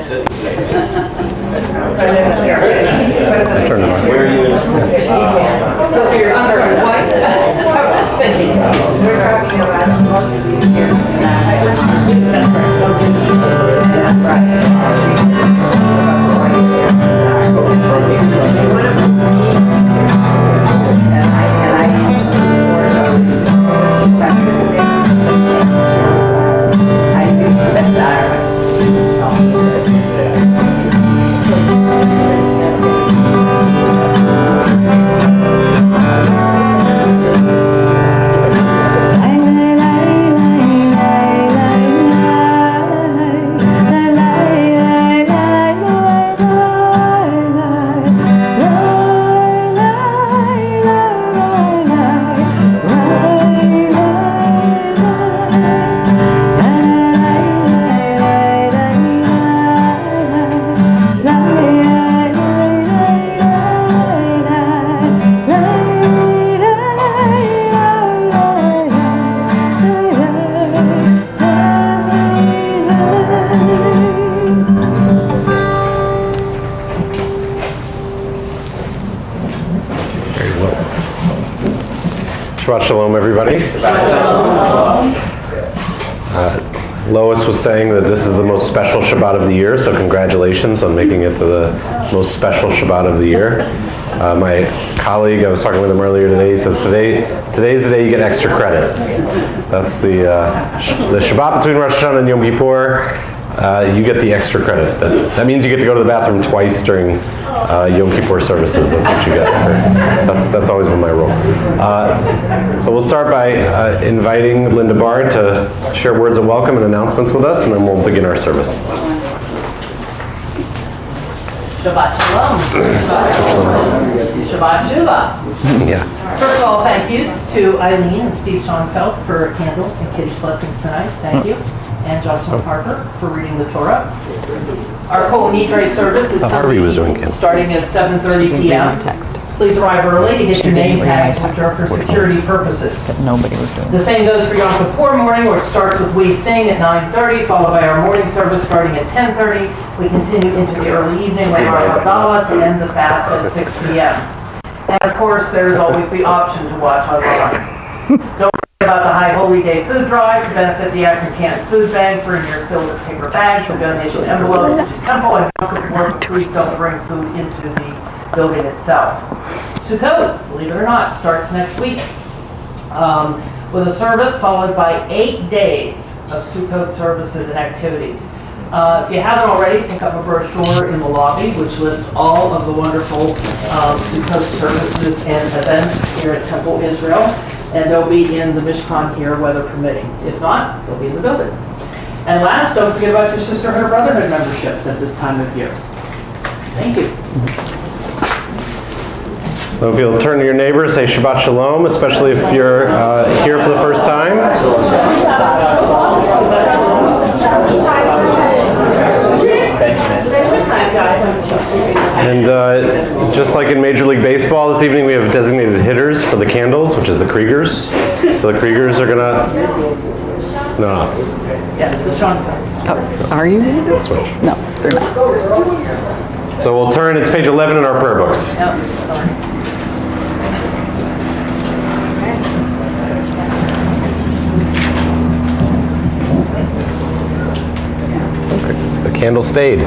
turned it on. Where are you? Go for your under what? Thank you. We're talking about most of these years. Shabbat Shalom, everybody. Lois was saying that this is the most special Shabbat of the year, so congratulations on making it to the most special Shabbat of the year. My colleague, I was talking with him earlier today, he says today's the day you get extra credit. That's the Shabbat between Rosh Hashanah and Yom Kippur. You get the extra credit. That means you get to go to the bathroom twice during Yom Kippur services. That's what you get. That's always been my role. So we'll start by inviting Linda Bard to share words of welcome and announcements with us, and then we'll begin our service. Shabbat Shalom. Shabbat Shuva. Yeah. First of all, thank yous to Eileen and Steve Schoenfeld for candle and Kiddush blessings tonight. Thank you. And Jocelyn Harper for reading the Torah. Our Kol Nidre service is starting at 7:30 p.m. Please arrive early to get your name tags, which are for security purposes. Nobody was doing. The same goes for Yom Kippur morning, which starts with We Sing at 9:30, followed by our morning service starting at 10:30. We continue into the early evening with our Havdalah to end the fast at 6 p.m. And of course, there is always the option to watch online. Don't forget about the High Holy Day food drive to benefit the Akron Canton Food Bank. Bring your filled with paper bags or donation envelopes to Temple, and Yom Kippur, please don't bring food into the building itself. Sukkot, believe it or not, starts next week with a service followed by 8 days of Sukkot services and activities. If you haven't already, pick up a brochure in the lobby which lists all of the wonderful Sukkot services and events here at Temple Israel, and they'll be in the Mishkan here, weather permitting. If not, they'll be in the building. And last, don't forget about your Sisterhood or Brotherhood memberships at this time of year. Thank you. So if you'll turn to your neighbor, say Shabbat Shalom, especially if you're here for the first time. And just like in Major League Baseball this evening, we have designated hitters for the candles, which is the Kriegers. So the Kriegers are gonna, no. Yes, the Schoenfelds. Oh, are you? Switch. No, they're not. So we'll turn, it's page 11 in our prayer books. Yep, sorry. The candle stayed.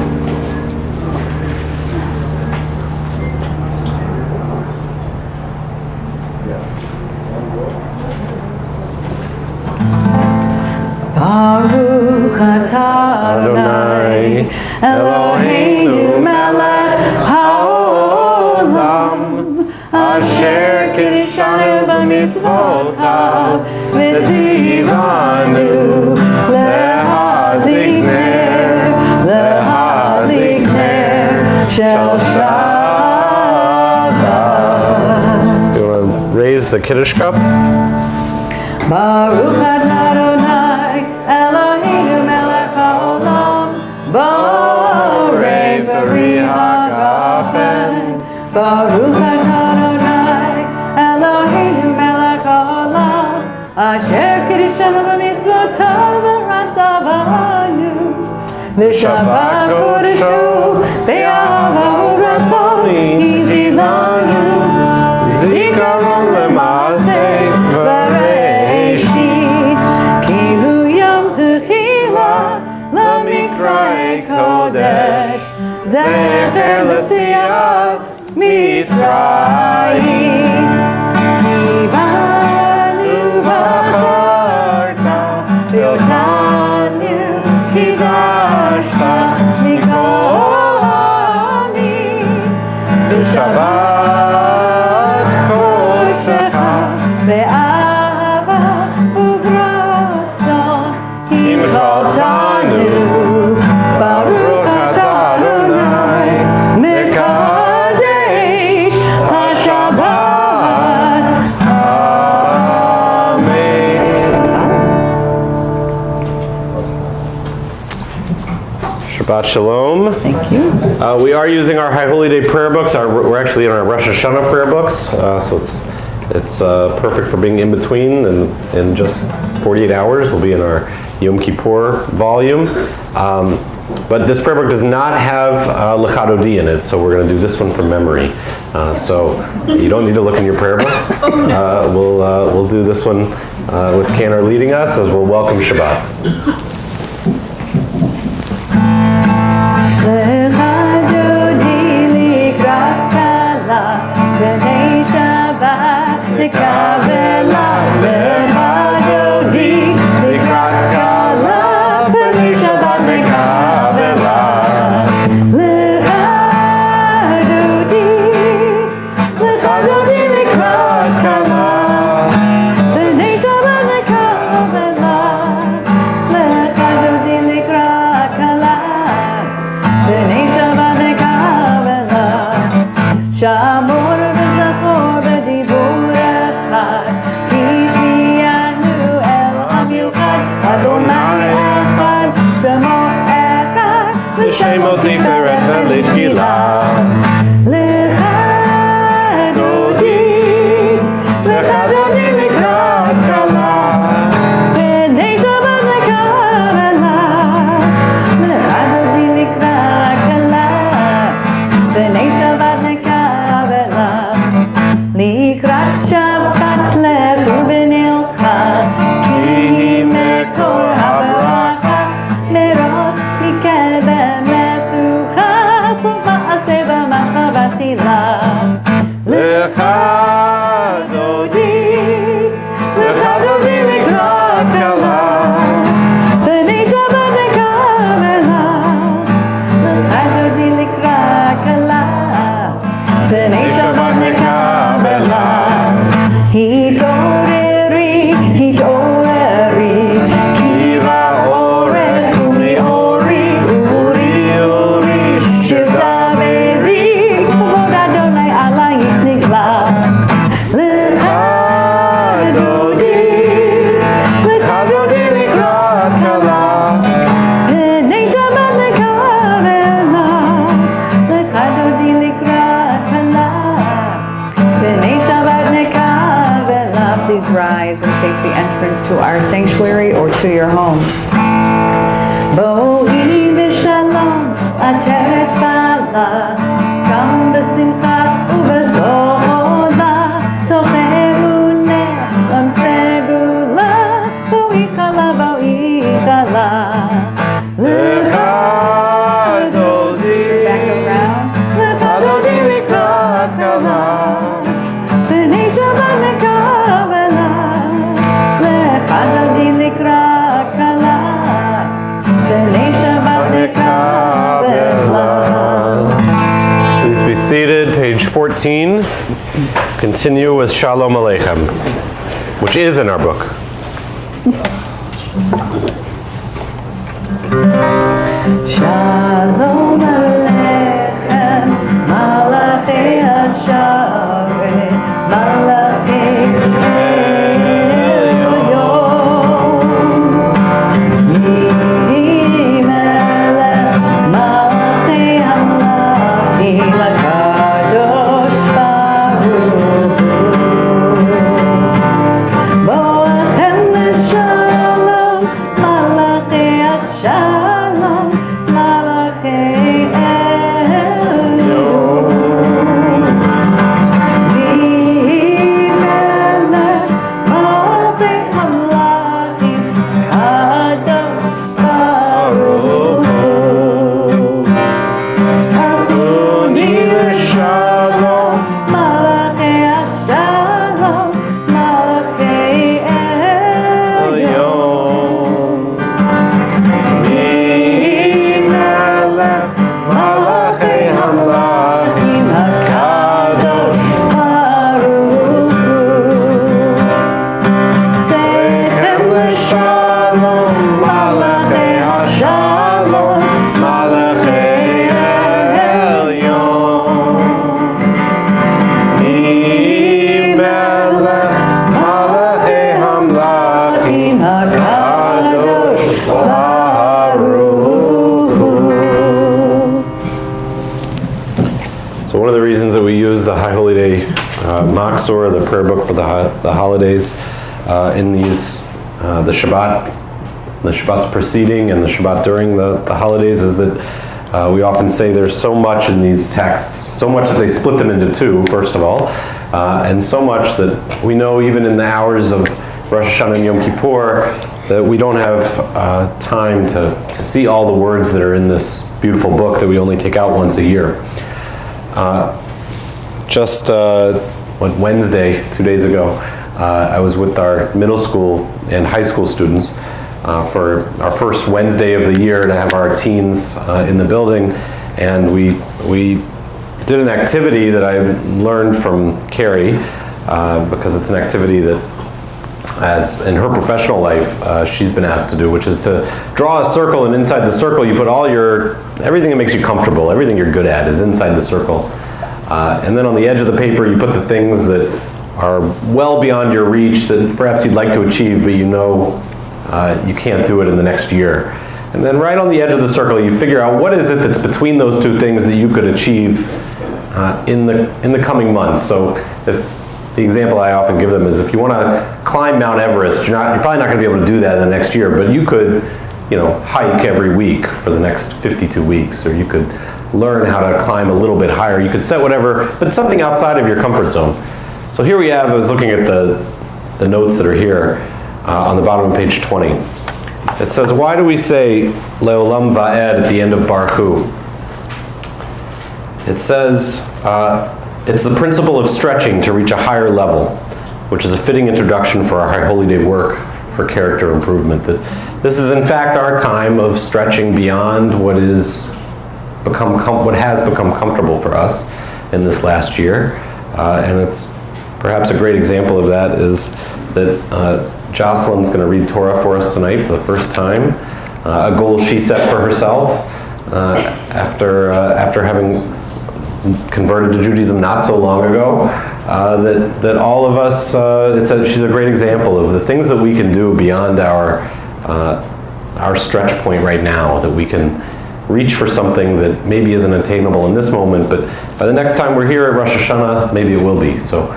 Baruch atah Adonai Eloheinu melech haolam asher kiddushanu b'mitzvotav v'tzivanu lehadlik ner shel Shabbat. You want to raise the Kiddush cup? Baruch atah Adonai Eloheinu melech haolam borei bari hagafen. Baruch atah Adonai Eloheinu melech haolam asher kiddushanu b'mitzvotav v'ratzavanu ושבת קודשו, ואהבה ורצון, הביא לנו זיכרון למעשה בראשית, כאילו יום תחילה למקראי קודש, זכר ליציאת מצרים. קיבלנו בחרת, ואותנו קידשת מכל העמים, בשבת קודשך, באהבה וברצון, הנחלתנו. ברוך אתה אדוני, מקדש השבת. Shabbat Shalom. Thank you. We are using our High Holy Day prayer books. We're actually in our Rosh Hashanah prayer books, so it's perfect for being in between, and in just 48 hours we'll be in our Yom Kippur volume. But this prayer book does not have Lechadodi in it, so we're going to do this one from memory. So you don't need to look in your prayer books. We'll do this one with Cantor leading us as we'll welcome Shabbat. בני שבת נקבלה, לך דודי לקראת כלה, בני שבת נקבלה. לך דודי לקראת כלה, בני שבת נקבלה. לך דודי לקראת כלה, בני שבת נקבלה. שמור וזכור בדיבור אחד, כי שמיענו אל המיוחד, אדוני אחד, שמו אחד, לשמו תפארת ולתהילה. לך דודי לקראת כלה, בני שבת נקבלה. לך דודי לקראת כלה, בני שבת נקבלה. לקראת שבת לכו ונלכה, כי היא מקור הברכה, מראש מכן במשוכה, סוף מעשה במשחה בתחילה. לך דודי לקראת כלה, בני שבת נקבלה. לך דודי לקראת כלה, בני שבת נקבלה. התעוררי, התעוררי, כי באורך ומאורי, אורי, שתדברי, כבוד אדוני עלייך נגלה. לך דודי לקראת כלה, בני שבת נקבלה. לך דודי לקראת כלה, בני שבת נקבלה. Please rise and face the entrance to our sanctuary or to your home. בואי בשלום, עטרת בעלה, קם בשמחה ובסעודה, תוך אמונה גם סגולה, בואי חלה, בואי חלה. לך דודי, לך דודי לקראת כלה, בני שבת נקבלה. לך דודי לקראת כלה, בני שבת נקבלה. Please be seated, page 14. Continue with Shalom Aleichem, which is in our book. Shalom Aleichem, Malachi Hasharet, Malachi Elyon, Mihi Melech, Malachi Hamlachi, Lakadosh Baruch Hu. Boachem Shalom, Malachi Hashalom, Shalom, Malachei HaShalom, Malachei Elyon. Melech Malachei Hamlachim Kadosh Baruch Hu. So one of the reasons that we use the High Holy Day Machzor, the prayer book for the holidays, in these the Shabbat's preceding and the Shabbat during the holidays, is that we often say there's so much in these texts, so much that they split them into two, first of all, and so much that we know even in the hours of Rosh Hashanah and Yom Kippur that we don't have time to see all the words that are in this beautiful book that we only take out once a year. Wednesday, 2 days ago, I was with our middle school and high school students for our first Wednesday of the year to have our teens in the building, and we did an activity that I learned from Carrie, because it's an activity that, as in her professional life, she's been asked to do, which is to draw a circle, and inside the circle you put everything that makes you comfortable, everything you're good at is inside the circle. And then on the edge of the paper you put the things that are well beyond your reach that perhaps you'd like to achieve, but you know you can't do it in the next year. And then right on the edge of the circle you figure out what is it that's between those two things that you could achieve in the coming months. So if the example I often give them is, if you want to climb Mount Everest, you're probably not going to be able to do that in the next year, but you could, hike every week for the next 52 weeks, or you could learn how to climb a little bit higher. You could set whatever, but something outside of your comfort zone. So here we have, I was looking at the notes that are here on the bottom of page 20. It says, why do we say Leolam Va'ed at the end of Baruch Hu? It says, it's the principle of stretching to reach a higher level, which is a fitting introduction for our High Holy Day work for character improvement. That this is in fact our time of stretching beyond what has become comfortable for us in this last year. And it's perhaps a great example of that is that Jocelyn's going to read Torah for us tonight for the first time, a goal she set for herself after having converted to Judaism not so long ago, that all of us, she's a great example of the things that we can do beyond our stretch point right now, that we can reach for something that maybe isn't attainable in this moment, but by the next time we're here at Rosh Hashanah, maybe it will be. So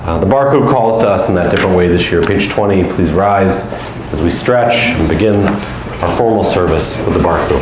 the Baruch Hu calls to us in that different way this year. Page 20, please rise as we stretch and begin our formal service with the Baruch Hu.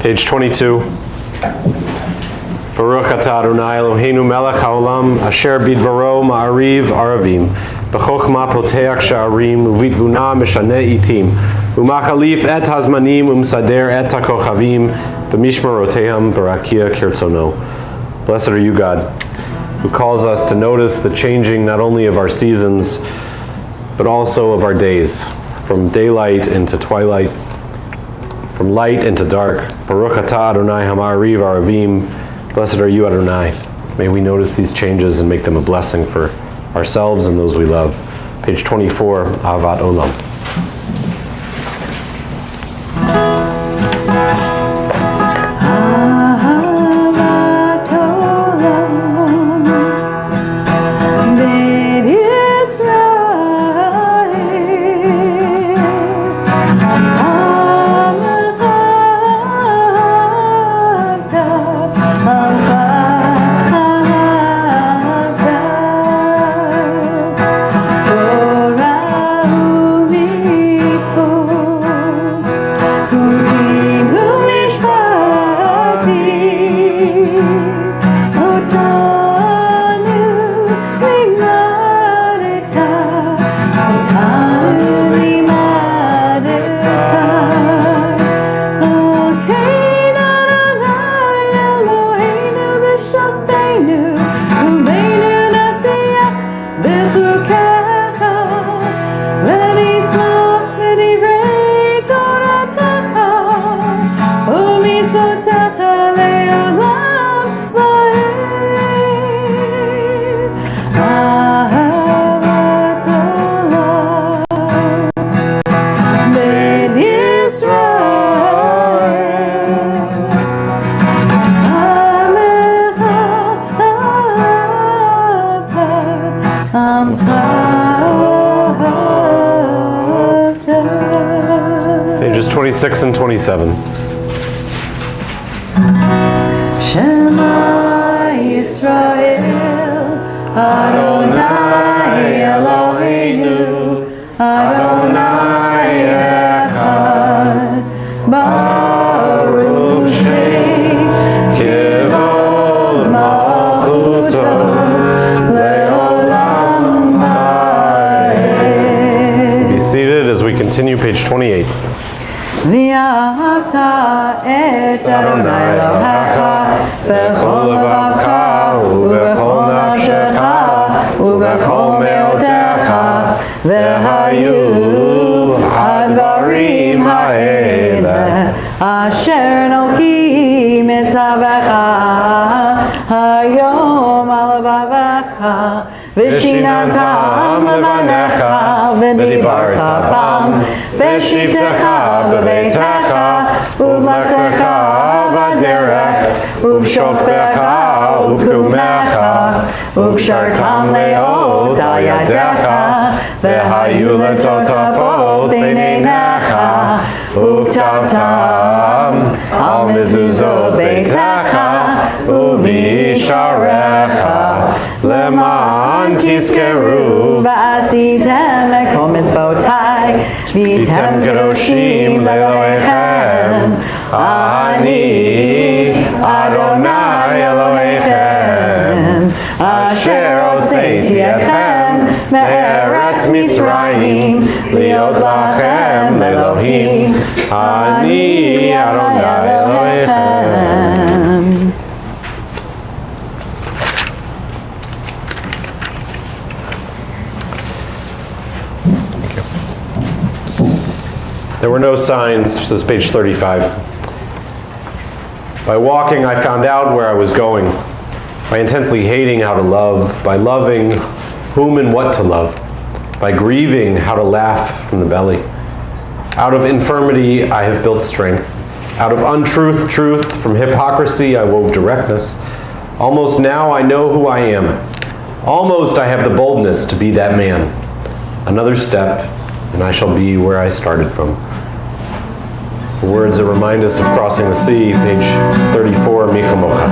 Page 22. Baruch atah Adonai Eloheinu melech haolam asher bidvaro ma'ariv aravim b'chokhmah poteach sha'arim uvitvuna meshane itim umachalif et hazmanim umsader et hakochavim b'mishmaroteim barakia kirtzono. Blessed are you, God, who calls us to notice the changing not only of our seasons but also of our days, from daylight into twilight, from light into dark. Baruch atah Adonai hama'ariv aravim Blessed are you, Adonai. May we notice these changes and make them a blessing for ourselves and those we love. Page 24, Ahavat Olam. Pages 26 and 27. Shema Yisrael, Adonai Eloheinu, Adonai Echad, Baruch Shem Kivod Malchuto Leolam Vaed. Be seated as we continue, page 28. V'ahavta et Adonai Elohecha b'chol lebavcha u'b'chol nafshecha u'b'chol me'odecha v'hayu hadvarim ha'ele asher Elohi mitzavecha hayom al levavecha v'shinatam levanecha v'dibarta bam v'shivtecha b'beitecha uvlektecha v'derech uvshokbecha uvkumecha ukshartam leot al yadecha v'hayu letotafot b'neinecha uktavtam al mezuzot beitecha uvisharecha leman tizkeru v'asitem ekol mitzvotai v'tem kadoshim le'elohechem ani Adonai Elohechem asher hotzeiti etchem me'eretz Mitzrayim liot lachem le'elohim ani Adonai Elohechem. There were no signs, this is page 35. By walking, I found out where I was going. By intensely hating how to love, by loving whom and what to love, by grieving how to laugh from the belly. Out of infirmity, I have built strength. Out of untruth, truth. From hypocrisy, I wove directness. Almost now I know who I am. Almost I have the boldness to be that man. Another step, and I shall be where I started from. The words that remind us of crossing the sea, page 34, Michamocha.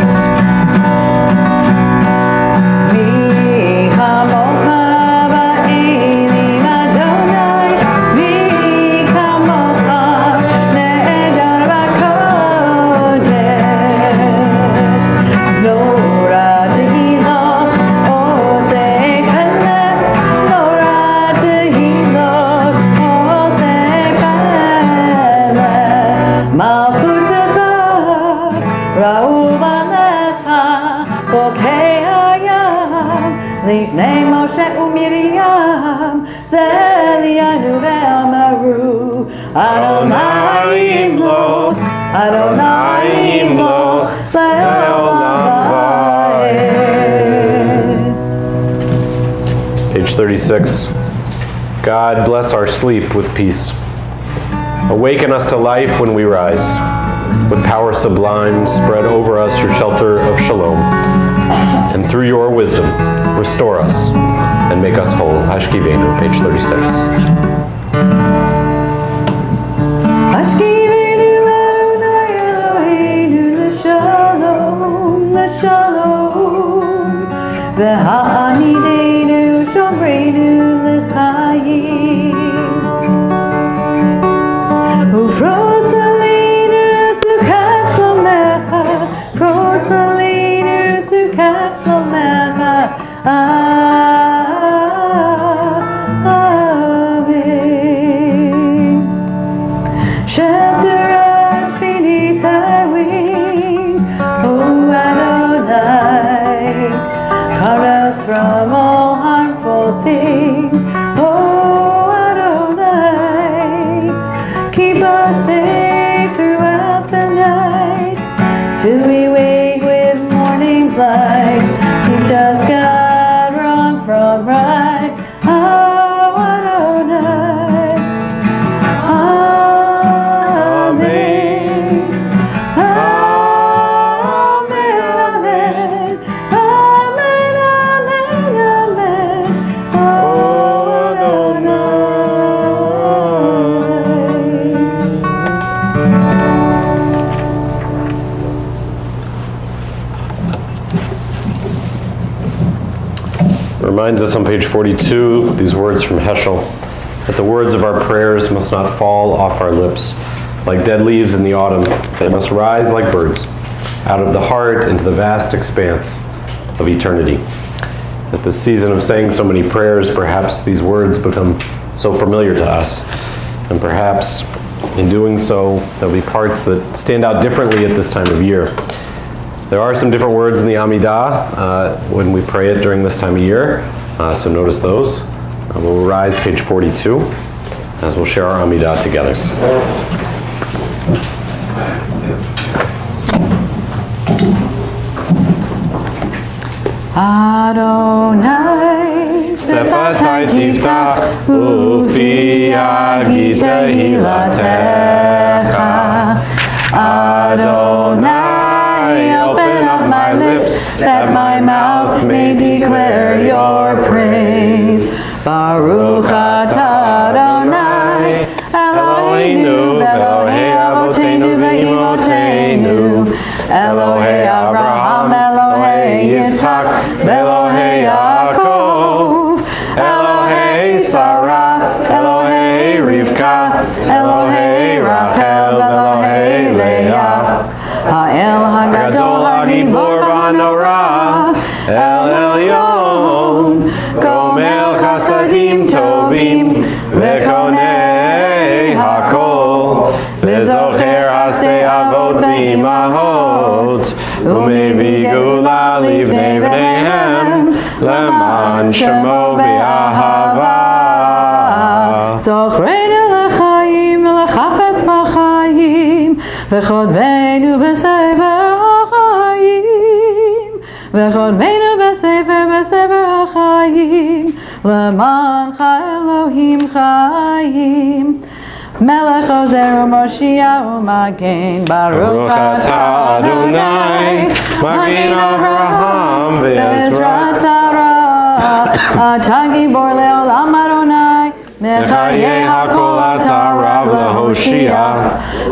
לפני משה ומרים זלינו ואמרו אדוני ימלוך לעולם 36. God, bless our sleep with peace. Awaken us to life when we rise. With power sublime, spread over us your shelter of shalom. And through your wisdom, restore us and make us whole. Hashkivenu, page 36. Hashkivenu Adonai Eloheinu l'shalom, l'shalom. V'ha'amidenu shomreinu l'chayim. Ufrosalinu sukat shlomecha, Frosalinu sukat shlomecha. Amen. Shelter us beneath thy wings, O Adonai. Guard us from all harmful things, O Adonai. Keep us safe throughout the night, till we wake with morning's light. Teach us, God, wrong from right. Oh, Adonai. Amen. Amen. Amen. Amen. Amen. Oh, Reminds us on page 42, these words from Heschel, that the words of our prayers must not fall off our lips. Like dead leaves in the autumn, they must rise like birds, out of the heart into the vast expanse of eternity. At this season of saying so many prayers, perhaps these words become so familiar to us, and perhaps in doing so, there'll be parts that stand out differently at this time of year. There are some different words in the Amidah when we pray it during this time of year, so notice those. We'll rise page 42 as we'll share our Amidah together. Adonai, Sefatai tiftach, ufi agita hilatecha. Adonai, open up my lips, that my mouth may declare your praise. Baruch atah Adonai, Eloheinu, Elohei Avotenu v'Imotenu, Elohei Abraham, Elohei Yitzhak, Elohei Yaakov, Elohei Sarah, Elohei Rivka, Elohei Rachel, Elohei Leah, Ha'el Hagadol Hagibor V'Hanorah, El Elyon, Gomel Chasadim Tovim, Vekonei Hakol, Vezocher Hasei Avot V'Imahot, Umevi Gula Livnei V'neihem, Leman Shemo B'Ahava. Zochreinu l'chaim, l'chafetz b'chaim, v'chodveinu b'sefer ha'chaim, v'chodveinu b'sefer ha'chaim, leman Elohim chayim. Melech ozer u'moshiach u'magen, Baruch atah Adonai, Magen Avraham v'Ezrat Sarah, atah gibor le'olam Adonai, Mechayeh hakol atah rav le'hoshia,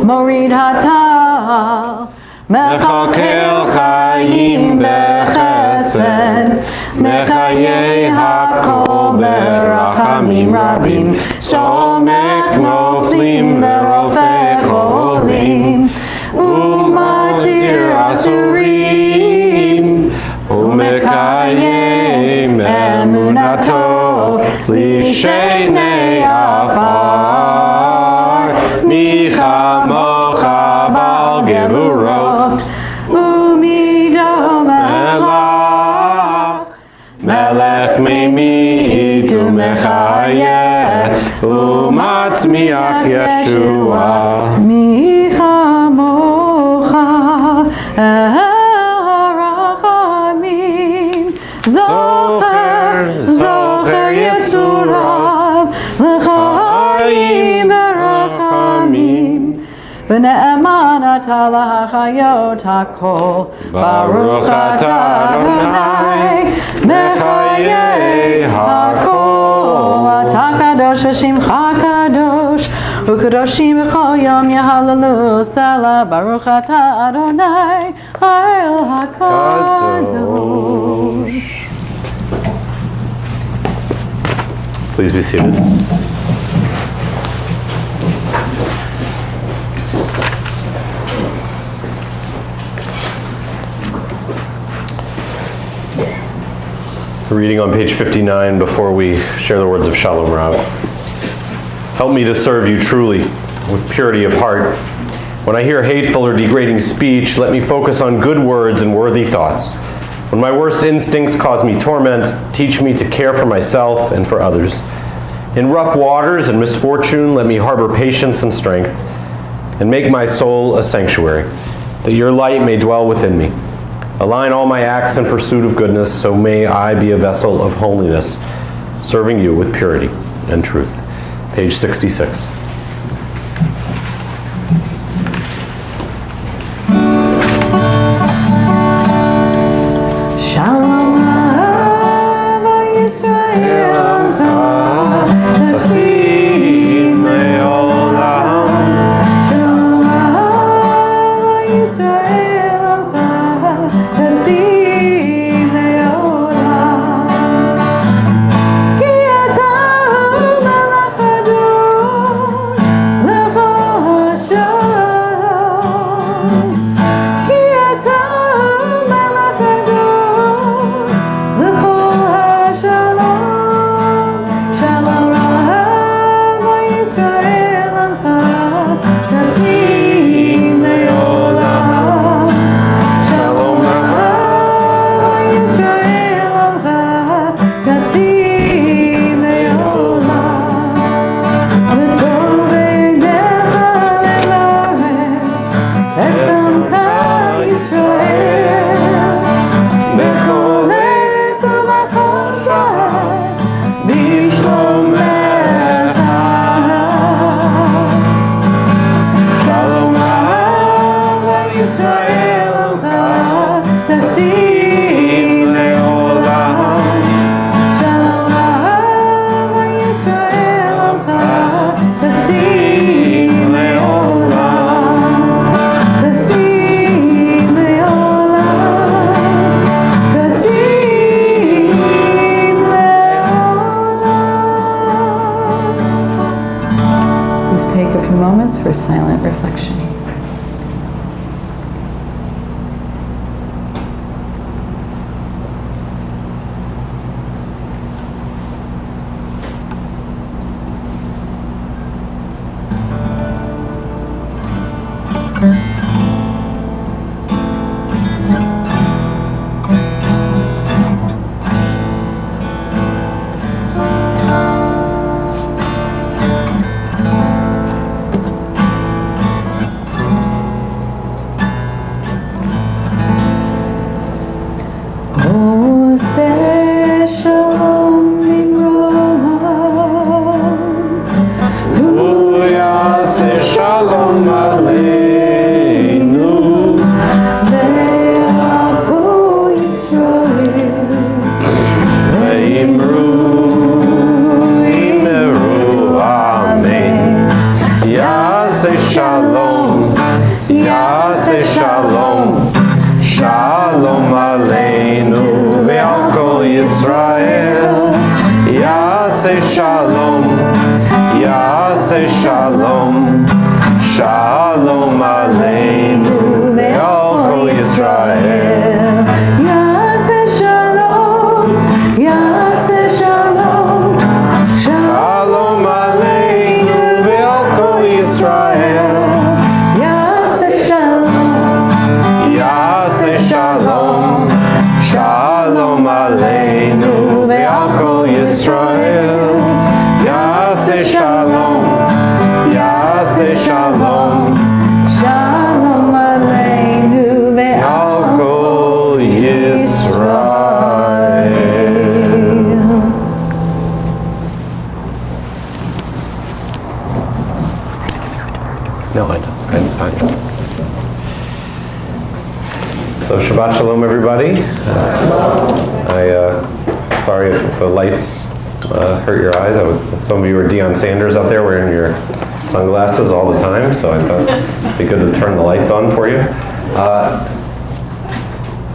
Morid hatal, Mechakel chayim b'chesed, Mechayeh hakol berachamim rabim, Somek noflim v'rofeh cholim, Umatir asurim, Umekayem emunato, Lishenei afar, Michamocha bal gevurot, Umidom elach, Melech mimit umechayeh, Umatzmiach Yeshua. Michamocha Zocher ata lahachayot hakol. Baruch ata Adonai mechayeh hakol. Ata kadosh v'shimcha kadosh. Ukadoshim b'chol yom yahalalu sela. Baruch ata Adonai ha'el hakadosh. Please be seated. Reading on page 59 before we share the words of Shalom Rav. Help me to serve you truly with purity of heart. When I hear hateful or degrading speech, let me focus on good words and worthy thoughts. When my worst instincts cause me torment, teach me to care for myself and for others. In rough waters and misfortune, let me harbor patience and strength, and make my soul a sanctuary, that your light may dwell within me. Align all my acts in pursuit of goodness, so may I be a vessel of holiness, serving you with purity and truth. Page 66. Shalom Rav Yisrael Tasim Leolam. Shalom Rav Yisrael Tasim Leolam. Ki ata melech hador lecha shalom. Ki ata melech hador lechol hashalom. Shalom Rav Yisrael Amcha Tasim Leolam. Shalom Rav Yisrael Amcha Tasim Leolam. V'tov einecha levarech et amcha Yisrael. Bechol עת ובכל שעה בשלומך. Shalom Rav Yisrael Amcha Tasim Leolam. Shalom Rav Yisrael Amcha Tasim Leolam. Tasim Leolam. Tasim Leolam. Please take a few moments for silent reflection. Oseh shalom nimrom. Hu yaseh shalom aleinu. Ve'akol Yisrael. Ve'imru amen. Yaseh shalom. Yaseh shalom. Shalom aleinu ve'al kol Yisrael. Yaseh shalom. Yaseh shalom. Shalom aleinu ve'al kol Yisrael. Yaseh shalom. Yaseh shalom. Shalom aleinu ve'al kol Yisrael. Yaseh shalom. Yaseh shalom. Shalom aleinu ve'al kol Yisrael. Yaseh shalom. Yaseh shalom. Shalom aleinu Ve'al kol Yisrael. No, I know. So Shabbat Shalom, everybody. Sorry if the lights hurt your eyes. Some of you are Deion Sanders out there wearing your sunglasses all the time, so I thought it'd be good to turn the lights on for you.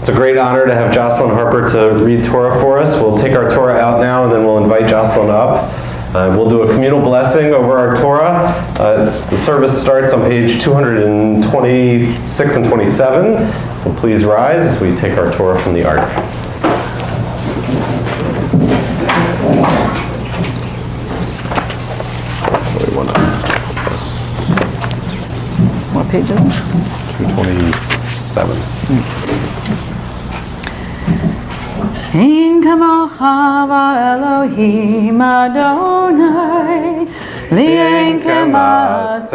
It's a great honor to have Jocelyn Harper to read Torah for us. We'll take our Torah out now, and then we'll invite Jocelyn up. We'll do a communal blessing over our Torah. The service starts on page 226 and 27. So please rise as we take our Torah from the Ark. What page is it? 227. Ein kamocha Elohim Adonai, v'ein kamasecha,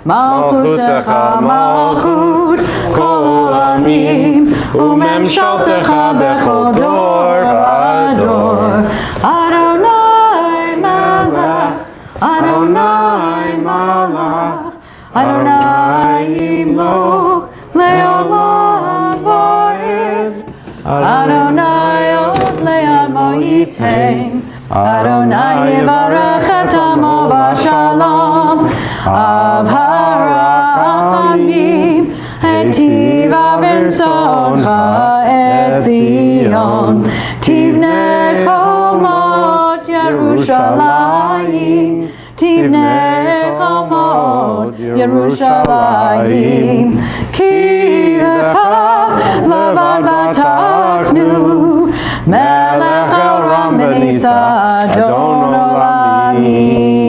malchutecha malchut kol amim, umemshaltecha bechol dor v'ador. Adonai melech, Adonai malach, Adonai yimloch leolam va'ed. Adonai od le'amo yitain, Adonai yivarech et amo v'shalom, av harachamim, hetiva v'ensoncha et Zion, tivne chomot Yerushalayim, tivne chomot Yerushalayim, ki levad bataknu, melech el ram v'nisa adon olamim.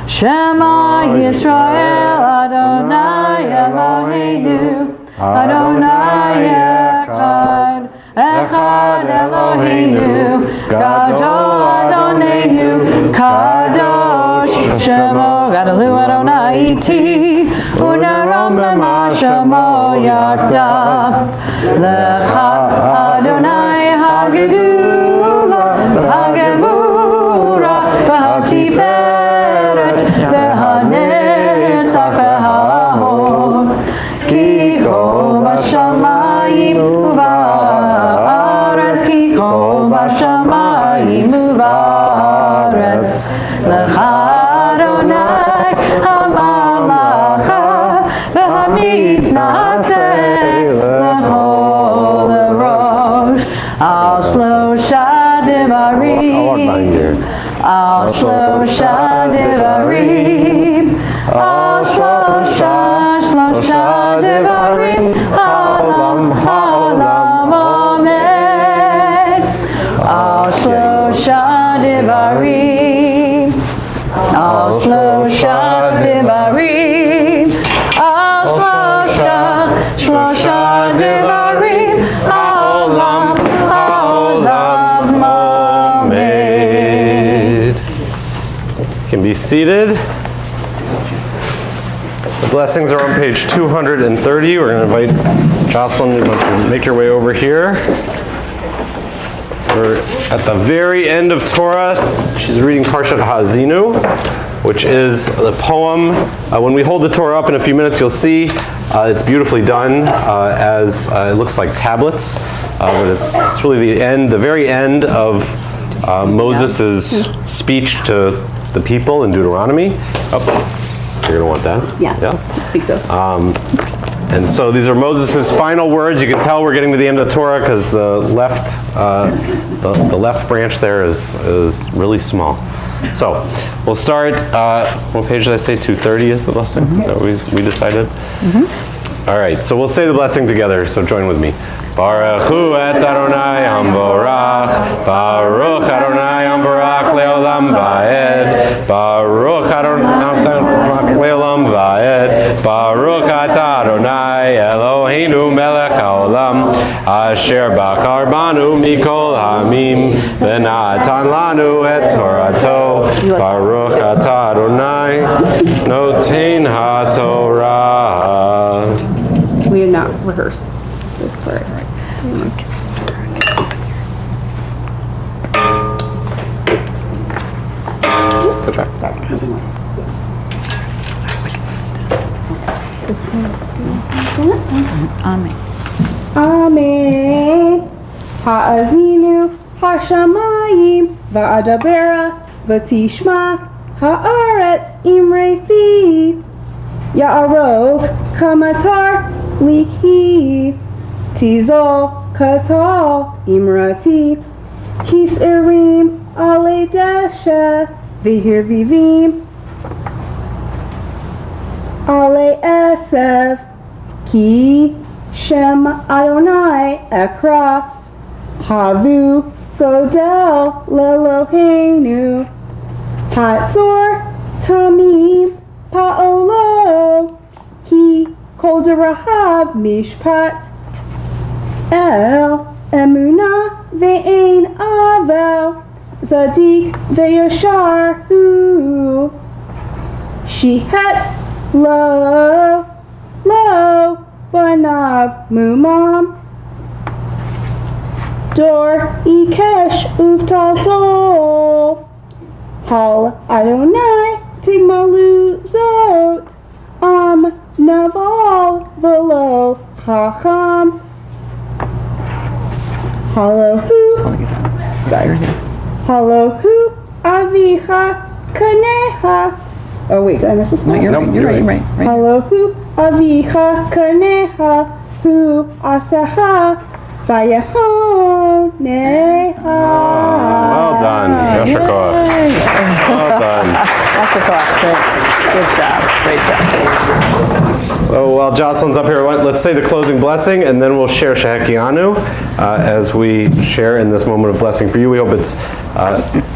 Shema Yisrael Adonai Eloheinu, Adonai echad, echad Eloheinu, gadol Adonenu, kadosh Shemo, Gadalu Adonai iti, unaram b'ma Shemo yadav. Lecha Adonai hagedula, v'hagebura, v'hatiferet, v'hanetzach v'hahod. Ki kol b'shamayim u'ba'aretz, ki kol b'shamayim u'ba'aretz. Lecha Adonai ha'malacha, v'hamitnaseh l'chol rosh. Al shlosha devarim, al shlosha devarim, al shlosha devarim, ha'olam ha'olam amen. Al shlosha devarim, al shlosha devarim, al shlosha devarim, ha'olam ha'olam amen. You can be seated. The blessings are on page 230. We're going to invite Jocelyn to make your way over here. We're at the very end of Torah. She's reading Parshat Ha'azinu, which is the poem. When we hold the Torah up in a few minutes, you'll see it's beautifully done as it looks like tablets, but it's really the very end of Moses' speech to the people in Deuteronomy. Oh, you're gonna want that? Yeah. I think so. And so these are Moses' final words. You can tell we're getting to the end of the Torah because the left branch there is really small. So we'll start. What page did I say? 230 is the blessing. Is that what we decided? All right. So we'll say the blessing together. So join with me. Baruch hu et Adonai Hamvorach, Baruch Adonai Hamvorach leolam va'ed, Baruch Adonai leolam va'ed, Baruch atah Adonai Eloheinu melech haolam, asher bachar banu mikol hamim, v'natan lanu et Torato, Baruch atah Adonai noten haTorah. We did not rehearse this part. Good job. Sorry. Amen. Amen. Ha'azinu hashamayim va'adabera v'tishma ha'aretz imrei fi ya'arov kamatar likhi tizol katal imrati kis erim ale dasha vihir vivim ale esev ki Shem Adonai Ekra Havu Godel Leloheinu Hatzor Tamim Paolo Ki Kol Derahav Mishpat El Emuna Ve'ein Avel Zadik Ve'yashar Hu Shihet Lo Banav Mumam Dor Ikesh Uvtaltol Hal Adonai Tigmalu Zot Naval Velo Chacham Halohu Halohu Avicha Kaneha. Oh wait, did I miss this one? No, you're right. Halohu Avicha Kaneha Hu Asaha Vayahoneha. Well done. Yasher koach. Well done. Good job. Great job. So while Jocelyn's up here, let's say the closing blessing, and then we'll share Shehekianu as we share in this moment of blessing for you. We hope it's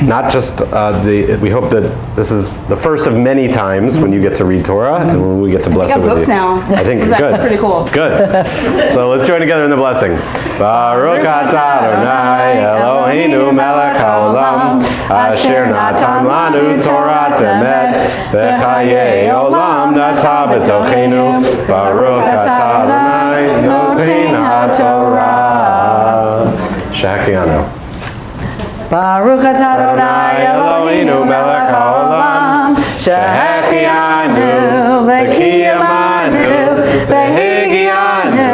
not just we hope that this is the first of many times when you get to read Torah and when we get to bless it with you. Now. I think Is good. that pretty cool? Good. So let's join together in the blessing. Baruch atah Adonai Eloheinu melech haolam asher natan lanu Torah emet v'chayei olam nata b'tochenu Baruch atah Adonai noten haTorah. Shehekianu. Baruch atah Adonai Eloheinu melech haolam shehechianu v'kiyamanu v'higianu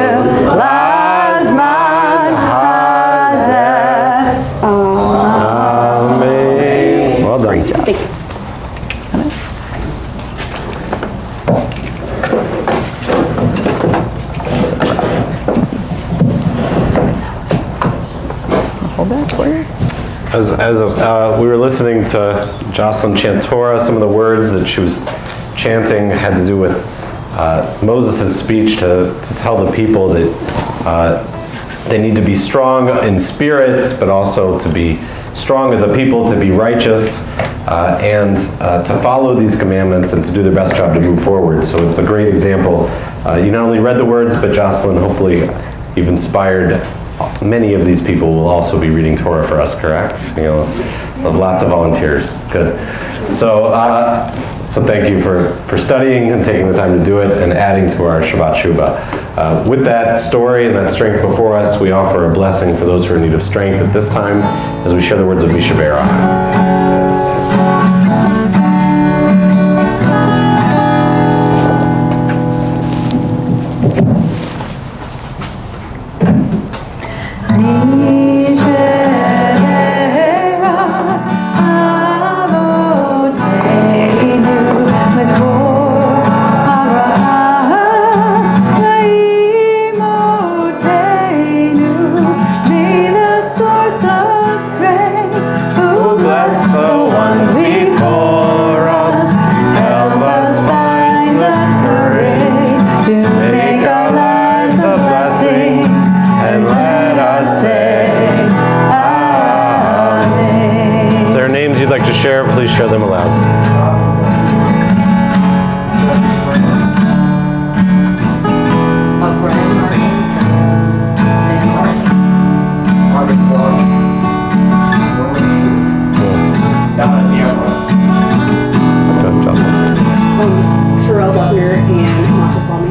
lazman hazeh. Amen. Well done. Great job. Hold that for you. As we were listening to Jocelyn chant Torah, some of the words that she was chanting had to do with Moses' speech to tell the people that they need to be strong in spirit, but also to be strong as a people, to be righteous, and to follow these commandments and to do their best job to move forward. So it's a great example. You not only read the words, but Jocelyn, hopefully you've inspired many of these people will also be reading Torah for us, correct? You know, lots of volunteers. Good. So, so thank you for studying and taking the time to do it and adding to our Shabbat Shuvah. With that story and that strength before us, we offer a blessing for those who are in need of strength at this time as we share the words of Mishaberah. Please share them aloud. Good, Jocelyn. Sherelle Buckner and Masha Salmi.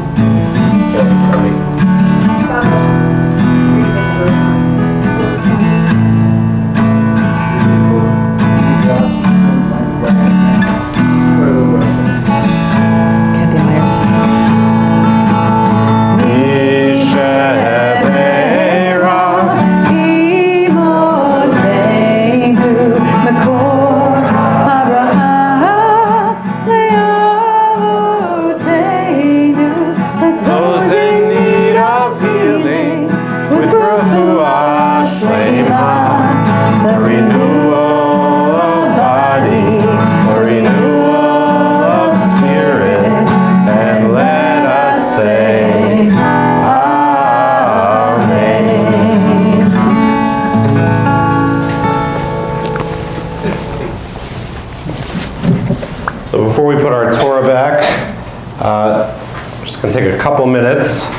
minutes.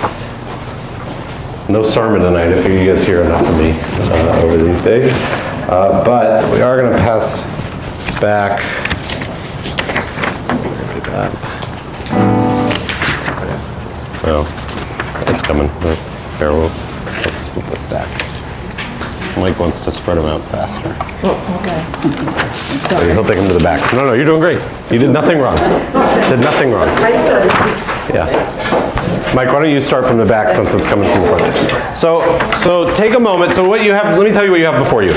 No sermon tonight. I figure you guys hear enough of me over these days. But we are going to pass back. Where did that? Oh, it's coming. Here, let's split the stack. Mike wants to spread them out faster. So he'll take them to the back. No, you're doing great. You did nothing wrong. Did nothing wrong. Yeah. Mike, why don't you start from the back since it's coming from the front. So take a moment. So what you have, let me tell you what you have before you.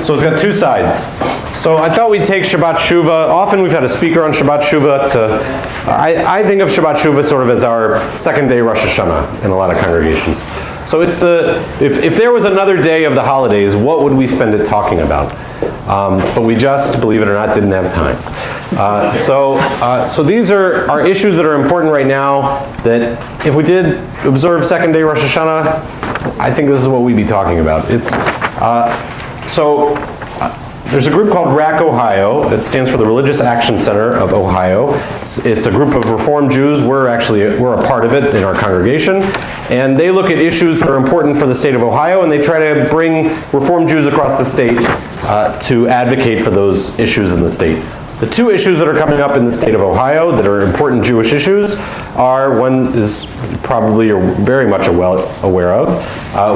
So it's got two sides. So I thought we'd take Shabbat Shuvah. Often we've had a speaker on Shabbat Shuvah I think of Shabbat Shuvah sort of as our second day Rosh Hashanah in a lot of congregations. So it's if there was another day of the holidays, what would we spend it talking about? But we just, believe it or not, didn't have time. So these are issues that are important right now that if we did observe second day Rosh Hashanah, I think this is what we'd be talking about. There's a group called RAC Ohio. It stands for the Religious Action Center of Ohio. It's a group of Reformed Jews. We're a part of it in our congregation. And they look at issues that are important for the state of Ohio, and they try to bring Reformed Jews across the state to advocate for those issues in the state. The two issues that are coming up in the state of Ohio that are important Jewish issues are, one is probably you're very much well aware of,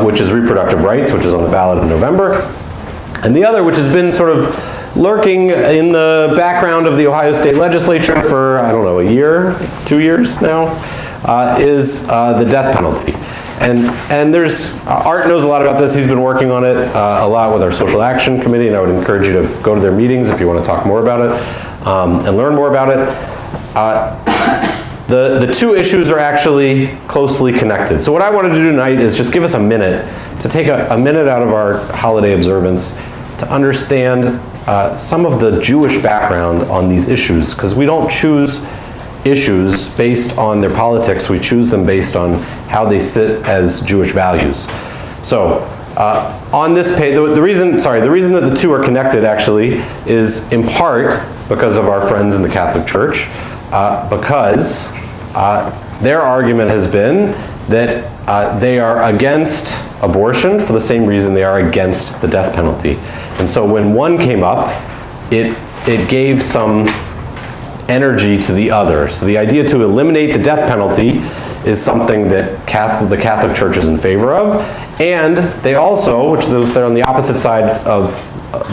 which is reproductive rights, which is on the ballot in November. And the other, which has been sort of lurking in the background of the Ohio State Legislature for, I don't know, a year, 2 years now, is the death penalty. And there's, Art knows a lot about this. He's been working on it a lot with our Social Action Committee, and I would encourage you to go to their meetings if you want to talk more about it and learn more about it. The two issues are actually closely connected. So what I wanted to do tonight is just give us a minute to take a minute out of our holiday observance to understand some of the Jewish background on these issues, because we don't choose issues based on their politics, we choose them based on how they sit as Jewish values. So on this page, the reason that the two are connected actually is in part because of our friends in the Catholic Church, because their argument has been that they are against abortion for the same reason they are against the death penalty. And so when one came up, it gave some energy to the other. So the idea to eliminate the death penalty is something that the Catholic Church is in favor of. And they also, which they're on the opposite side of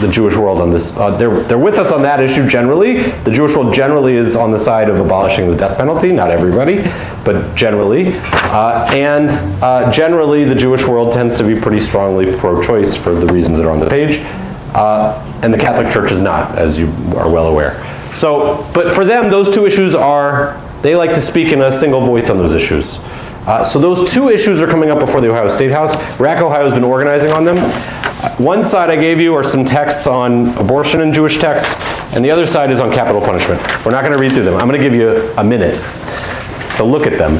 the Jewish world on this, they're with us on that issue generally. The Jewish world generally is on the side of abolishing the death penalty, not everybody, but generally. Generally the Jewish world tends to be pretty strongly pro-choice for the reasons that are on the page. And the Catholic Church is not, as you are well aware. So, but for them, those two issues they like to speak in a single voice on those issues. So those two issues are coming up before the Ohio State House. RAC Ohio has been organizing on them. One side I gave you are some texts on abortion in Jewish text, and the other side is on capital punishment. We're not going to read through them. I'm going to give you a minute to look at them.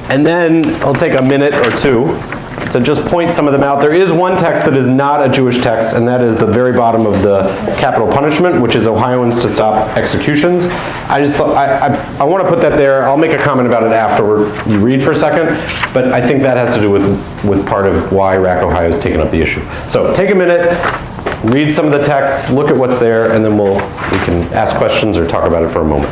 And then I'll take a minute or two to just point some of them out. There is one text that is not a Jewish text, and that is the very bottom of the capital punishment, which is Ohioans to stop executions. I just thought, I want to put that there. I'll make a comment about it after you read for a second, but I think that has to do with part of why RAC Ohio has taken up the issue. So take a minute, read some of the texts, look at what's there, and then we can ask questions or talk about it for a moment.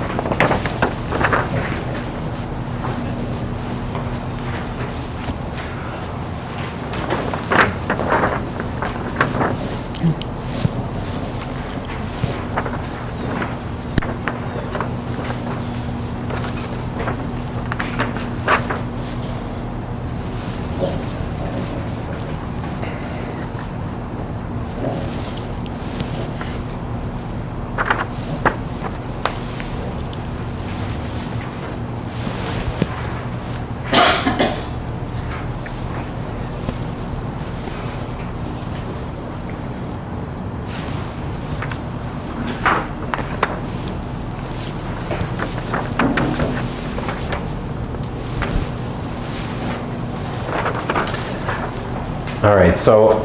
All right, so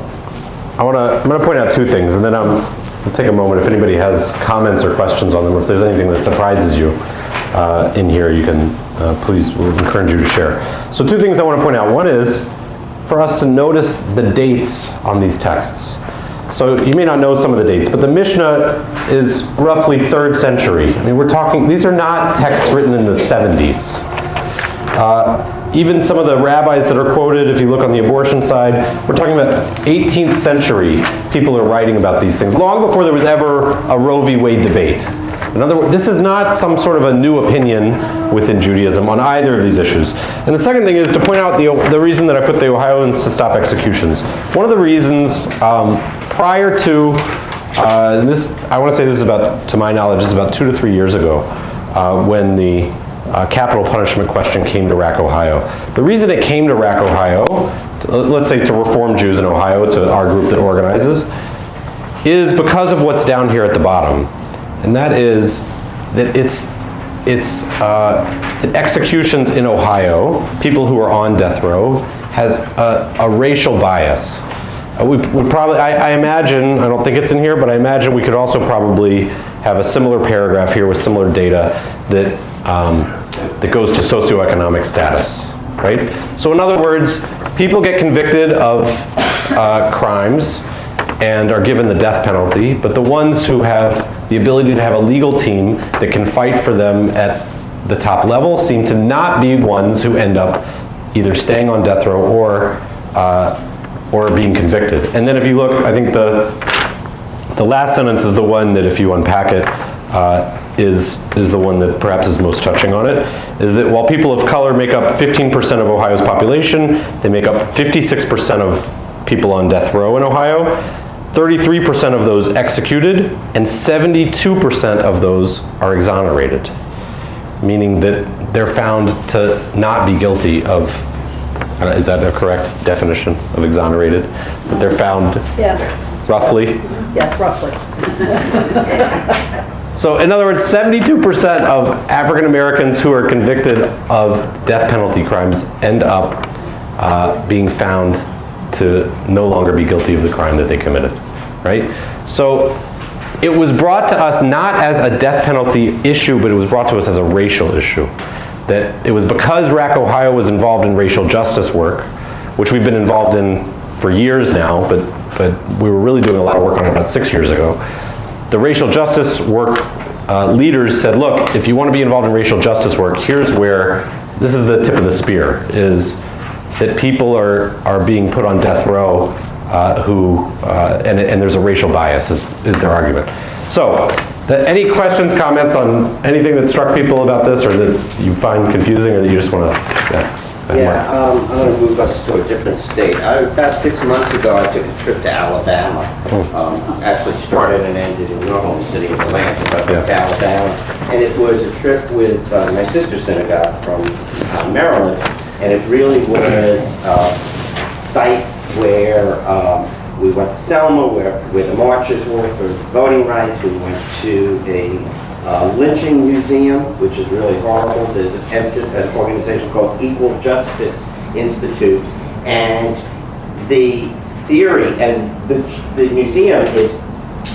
I'm going to point out two things, and then I'll take a moment if anybody has comments or questions on them, or if there's anything that surprises you in here, you can, please, we'll encourage you to share. So two things I want to point out. One is for us to notice the dates on these texts. So you may not know some of the dates, but the Mishnah is roughly 3rd century. I mean, we're talking, these are not texts written in the 70s. Even some of the rabbis that are quoted, if you look on the abortion side, we're talking about 18th century people are writing about these things, long before there was ever a Roe v. Wade debate. In other words, this is not some sort of a new opinion within Judaism on either of these issues. And the second thing is to point out the reason that I put the Ohioans to stop executions. One of the reasons prior to, this, I want to say this is about, to my knowledge, this is about 2 to 3 years ago, when the capital punishment question came to RAC, Ohio. The reason it came to RAC, Ohio, let's say to Reform Jews in Ohio, to our group that organizes, is because of what's down here at the bottom. And that is that the executions in Ohio, people who are on death row, has a racial bias. We probably, I imagine, I don't think it's in here, but I imagine we could also probably have a similar paragraph here with similar data that goes to socioeconomic status, right? So in other words, people get convicted of crimes and are given the death penalty, but the ones who have the ability to have a legal team that can fight for them at the top level seem to not be ones who end up either staying on death row or being convicted. And then if you look, I think the last sentence is the one that, if you unpack it, is the one that perhaps is most touching on it, is that while people of color make up 15% of Ohio's population, they make up 56% of people on death row in Ohio, 33% of those executed, and 72% of those are exonerated, meaning that they're found to not be guilty of, is that a correct definition of exonerated? That they're found roughly? Yes, roughly. So in other words, 72% of African Americans who are convicted of death penalty crimes end up being found to no longer be guilty of the crime that they committed, right? So it was brought to us not as a death penalty issue, but it was brought to us as a racial issue. That it was because RAC Ohio was involved in racial justice work, which we've been involved in for years now, but we were really doing a lot of work on it about 6 years ago. The racial justice work leaders said, look, if you want to be involved in racial justice work, here's where, this is the tip of the spear, is that people are being put on death row and there's a racial bias, is their argument. So, any questions, comments on anything that struck people about this, or that you find confusing, or that you just want to... I'm going to move us to a different state. About 6 months ago, I took a trip to Alabama. Actually started and ended in your home city of Atlanta, but went to Alabama. And it was a trip with my sister's synagogue from Maryland. And it really was sites where we went to Selma, where the marches were for voting rights. We went to a lynching museum, which is really horrible. There's an organization called Equal Justice Institute, and the theory, and the museum is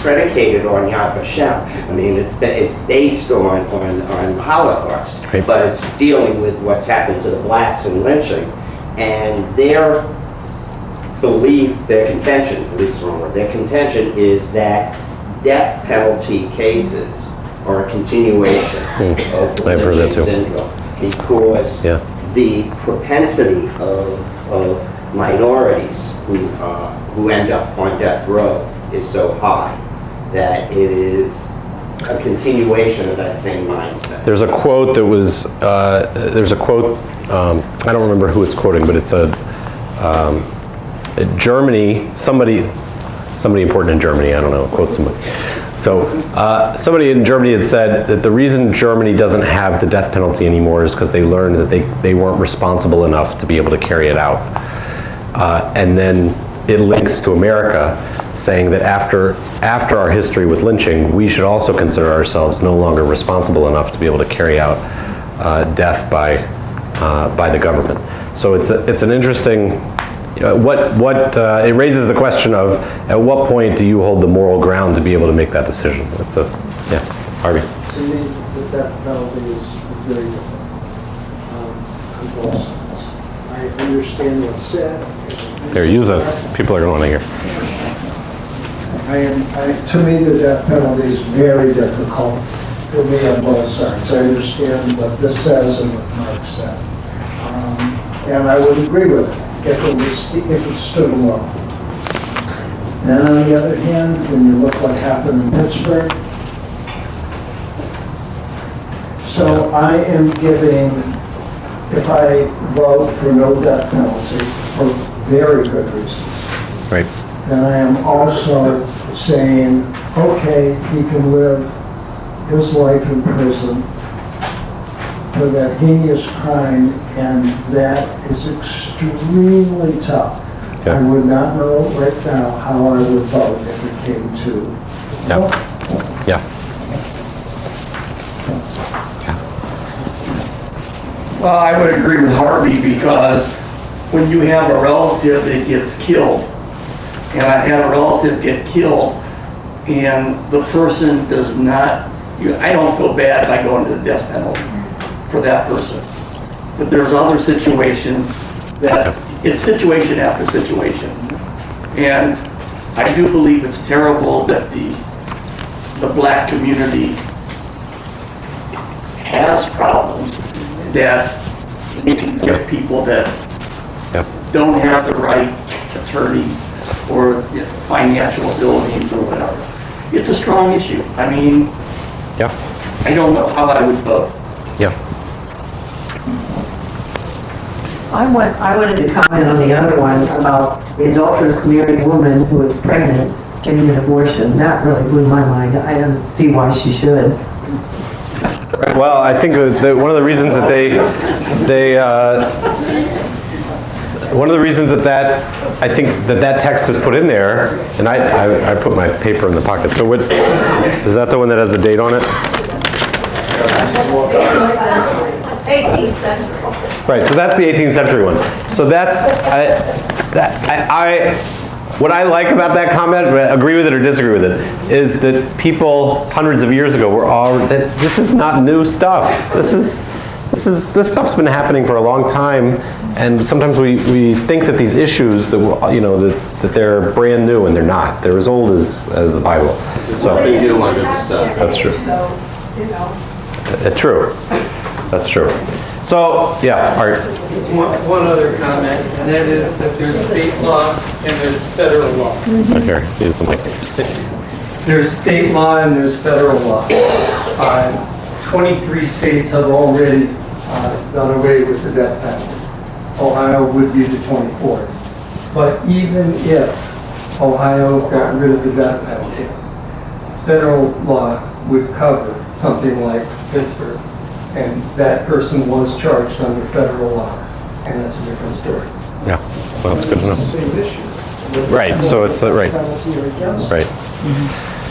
predicated on Yad Vashem. I mean, it's based on Holocaust, right, but it's dealing with what's happened to the blacks in lynching, and their belief, their contention, at least wrong word, their contention is that death penalty cases or a continuation of lynching syndrome, because the propensity of minorities who end up on death row is so high that it is a continuation of that same mindset. There's a quote that was, I don't remember who it's quoting, but it's Germany, somebody important in Germany, I don't know, quote somebody. So somebody in Germany had said that the reason Germany doesn't have the death penalty anymore is because they learned that they weren't responsible enough to be able to carry it out. And then it links to America, saying that after our history with lynching, we should also consider ourselves no longer responsible enough to be able to carry out death by the government. So it's an interesting. It raises the question of, at what point do you hold the moral ground to be able to make that decision? That's Harvey. To me, the death penalty is very different on both sides. I understand what's said. Here, use this. People are going to want to hear. To me, the death penalty is very difficult for me on both sides. I understand what this says and what Mark said. And I would agree with it if it stood alone. Then on the other hand, when you look what happened in Pittsburgh, so I am giving, if I vote for no death penalty for very good reasons, Right. then I am also saying, okay, he can live his life in prison for that heinous crime, and that is extremely tough. Yeah. I would not know right now how I would vote if it came to. Yeah. Yeah. Well, I would agree with Harvey, because when you have a relative that gets killed, and I had a relative get killed, and the person does not, I don't feel bad if I go into the death penalty for that person. But there's other situations that, it's situation after situation. And I do believe it's terrible that the black community has problems, that you can get people that don't have the right attorneys or financial abilities or whatever. It's a strong issue. I mean, Yeah. I don't know how I would vote. Yeah. I wanted to comment on the other one about the adulterous married woman who was pregnant getting an abortion. That really blew my mind. I don't see why she should. Well, I think that one of the reasons that one of the reasons that I think that text is put in there, and I put my paper in the pocket. So what, is that the one that has the date on it? 18th century. Right, so that's the 18th century one. So that's, what I like about that comment, agree with it or disagree with it, is that people hundreds of years ago were all, that this is not new stuff. This stuff's been happening for a long time, and sometimes we think that these issues that that they're brand new, and they're not. They're as old as the Bible. So Nothing new under the sun. that's true. True. That's true. So yeah, Art. One other comment, and that is that there's state law and there's federal law. Okay, here's something. There's state law and there's federal law. 23 states have already done away with the death penalty. Ohio would be the 24th. But even if Ohio got rid of the death penalty, federal law would cover something like Pittsburgh. And that person was charged under federal law, and that's a different story. Yeah, well, that's good to know. Same issue. Right, so it's right. Penalty or against it. Right.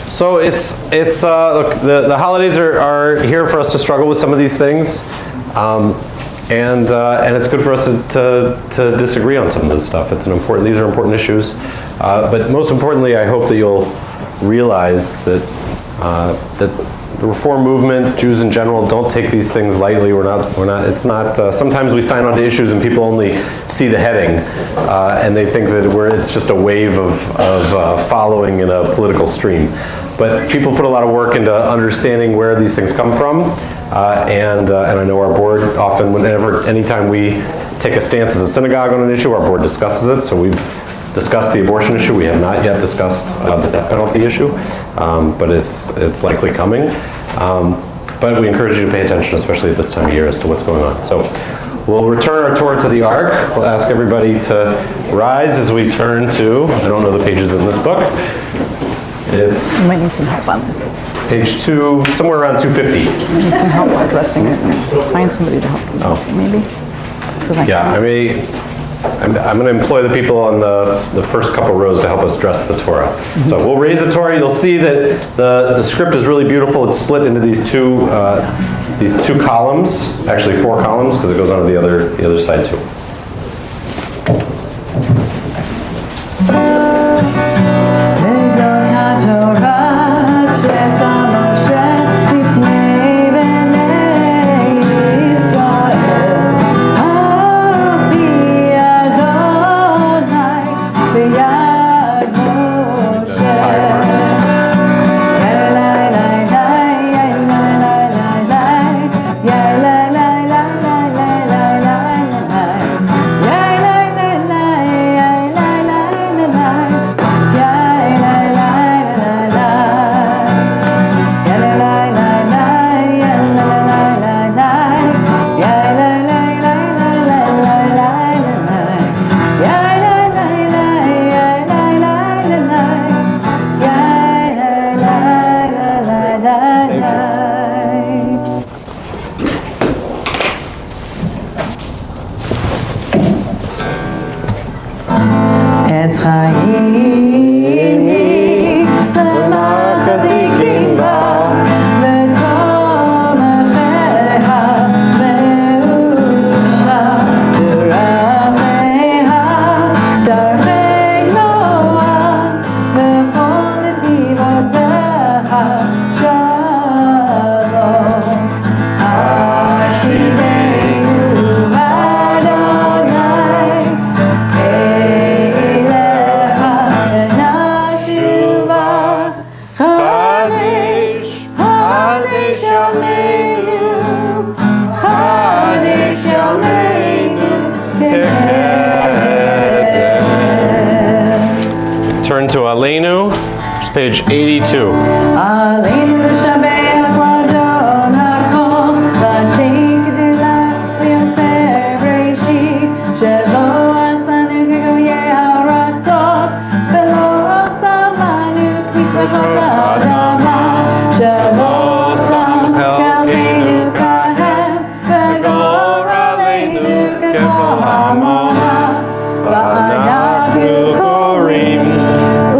So it's look, the holidays are here for us to struggle with some of these things, and it's good for us to disagree on some of this stuff. These are important issues, but most importantly, I hope that you'll realize that that the reform movement, Jews in general, don't take these things lightly. It's not, sometimes we sign on to issues and people only see the heading, and they think that it's just a wave of following in a political stream. But people put a lot of work into understanding where these things come from, and I know our board often, anytime we take a stance as a synagogue on an issue, our board discusses it. So we've discussed the abortion issue. We have not yet discussed the death penalty issue, but it's likely coming. But we encourage you to pay attention, especially at this time of year, as to what's going on. So we'll return our tour to the Ark. We'll ask everybody to rise as we turn to, I don't know the pages in this book. It's You might need some help on this. page 2, somewhere around 250. I need some help addressing it. Find somebody to help with this, maybe. 'Cause I Yeah, can't. I'm going to employ the people on the first couple rows to help us dress the Torah. So we'll raise the Torah. You'll see that the script is really beautiful. It's split into these two columns, actually 4 columns, because it goes on to the other side too. Israel, Etz Chaim hi L'machzikim ba V'tomecheha Me'usha D'racheha Darchei Noah V'chol netivoteha Shalom Ashireinu Adonai Elecha Nashuva Chadesh Chadesh Yameinu Chadesh Yameinu Turn to Aleinu, which is page 82. Aleinu l'shabeach l'adon hakol L'tik d'ilach v'yotzer b'reishit Shelo asanu k'goyei ha'aratot V'lo samanu k'mishpachot ha'adama Shelo sam k'aleinu kahem V'gor aleinu k'kol ha'moha V'anachnu korim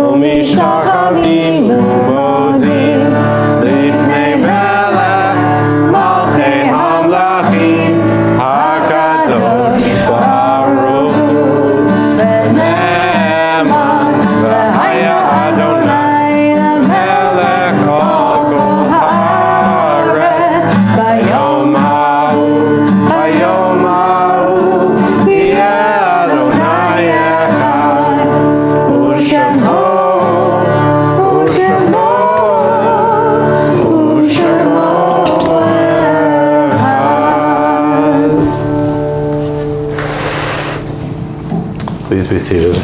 Umishtachavim umodim Lifnei melech Malchei hamlachim HaKadosh Baruch Hu V'ne'eman V'haya Adonai Melech al kol haaretz Bayom ha'u Yeh Adonai echad U'shemo Please be seated.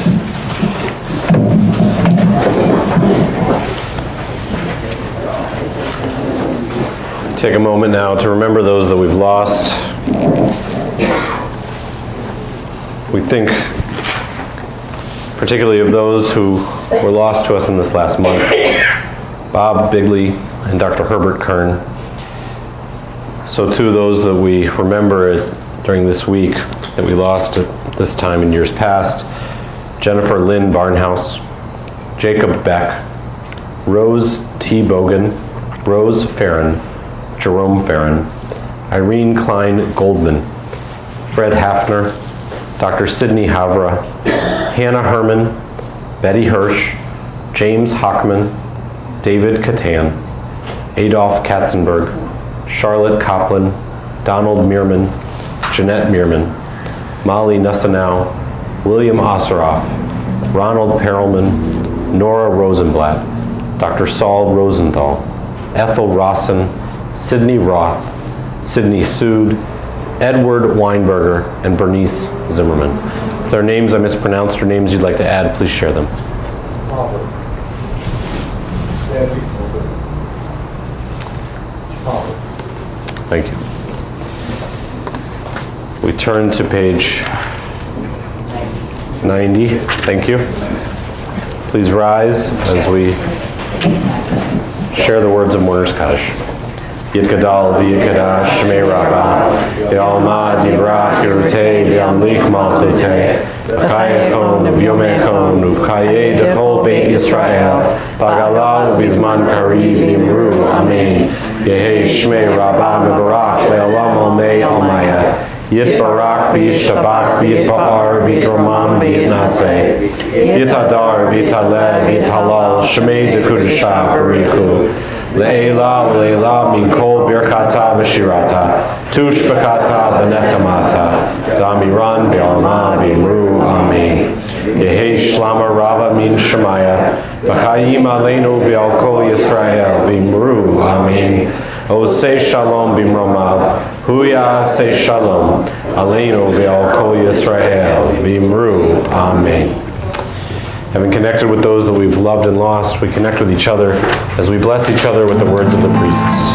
Take a moment now to remember those that we've lost. We think particularly of those who were lost to us in this last month. Bob Bigley and Dr. Herbert Kern. So too those that we remember during this week that we lost at this time in years past. Jennifer Lynn Barnhouse, Jacob Beck, Rose T. Bogan, Rose Farron, Jerome Farron, Irene Klein Goldman, Fred Hafner, Dr. Sidney Havra, Hannah Herman, Betty Hirsch, James Hockman, David Catan, Adolph Katzenberg, Charlotte Copland, Donald Meerman, Jeanette Meerman, Molly Nussenow, William Osseroff, Ronald Perelman, Nora Rosenblatt, Dr. Saul Rosenthal, Ethel Rossen, Sidney Roth, Sidney Sood, Edward Weinberger, and Bernice Zimmerman. If there are names I mispronounced or names you'd like to add, please share them. Thank you. We turn to page 90. Thank you. Please rise as we share the words of Mourner's Kaddish. Yitgadal v'yikadash shmei rabbah, v'alma divrach yerutei v'amlik malchutei, v'chayechon v'yomechon v'chayei dekol beit Yisrael, b'gala v'zman kariv v'imru, amen. Yehei shmei rabbah mevarach ve'olam olmei almaya, Yitbarak v'yishtabak v'yitba'ar v'yidromam v'yitnaseh, Yitadar v'yitaleh v'yitalal shmei dekudashah barichu, Le'ela v'le'ela min kol birkata v'shirata, tush b'kata v'nechamata, damiran v'alma v'imru, amen. Yehei shlama rabba min shemaya, v'chayim aleinu v'al kol Yisrael v'imru, amen. Oseh shalom b'mromav, huya say shalom, aleinu v'al kol Yisrael v'imru, amen. Having connected with those that we've loved and lost, we connect with each other as we bless each other with the words of the priests.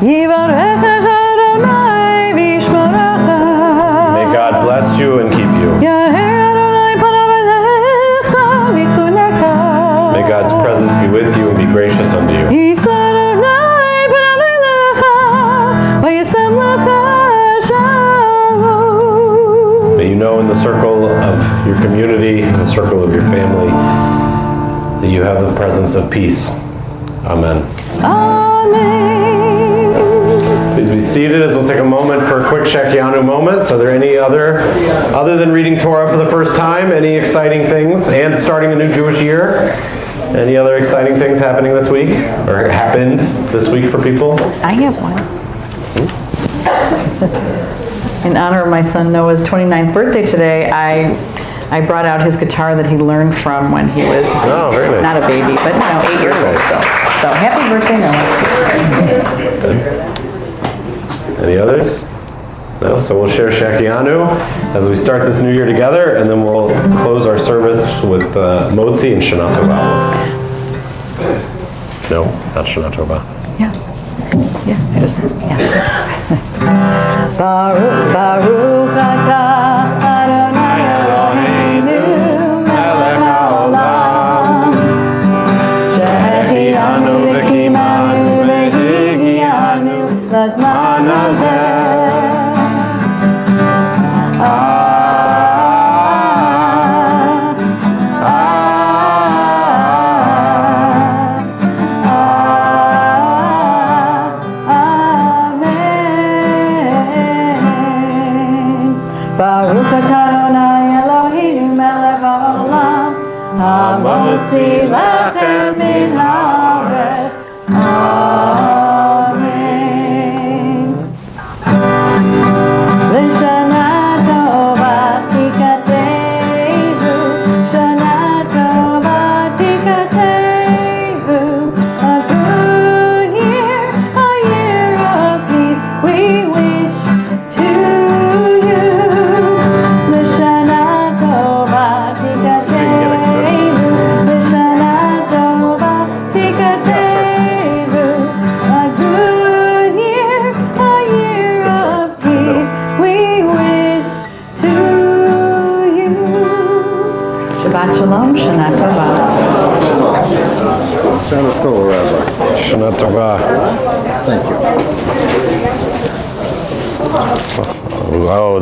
May God bless you and keep you. May God's presence be with you and be gracious unto you. May you know in the circle of your community community, in the circle of your family, that you have the presence of peace. Amen. Amen. Please be seated as we'll take a moment for quick Shekianu moments. Are there any other than reading Torah for the first time, any exciting things and starting a new Jewish year? Any other exciting things happening this week or happened this week for people? I have one. In honor of my son Noah's 29th birthday today, I brought out his guitar that he learned from when he was very nice. not a baby, but 8 years old. So happy birthday, Noah. Any others? No? So we'll share Shekianu as we start this new year together, and then we'll close our service with Motzi and Shana Tova. No, not Shana Tova. Yeah, I just, yeah. Baruch atah Adonai Eloheinu melech haolam שהחיינו וקיימנו והגיענו לזמן הזה. Baruch atah Adonai Eloheinu melech haolam hamotzi lechem min haaretz. Amen. L'shana tova tikatevu, shana tova tikatevu. A good year, a year of peace, we wish to you. L'shana tova tikatevu, l'shana tova tikatevu. A good year, a year of peace, we wish to you. Shabbat shalom, shana tova. Shana Tova. Thank you. Oh,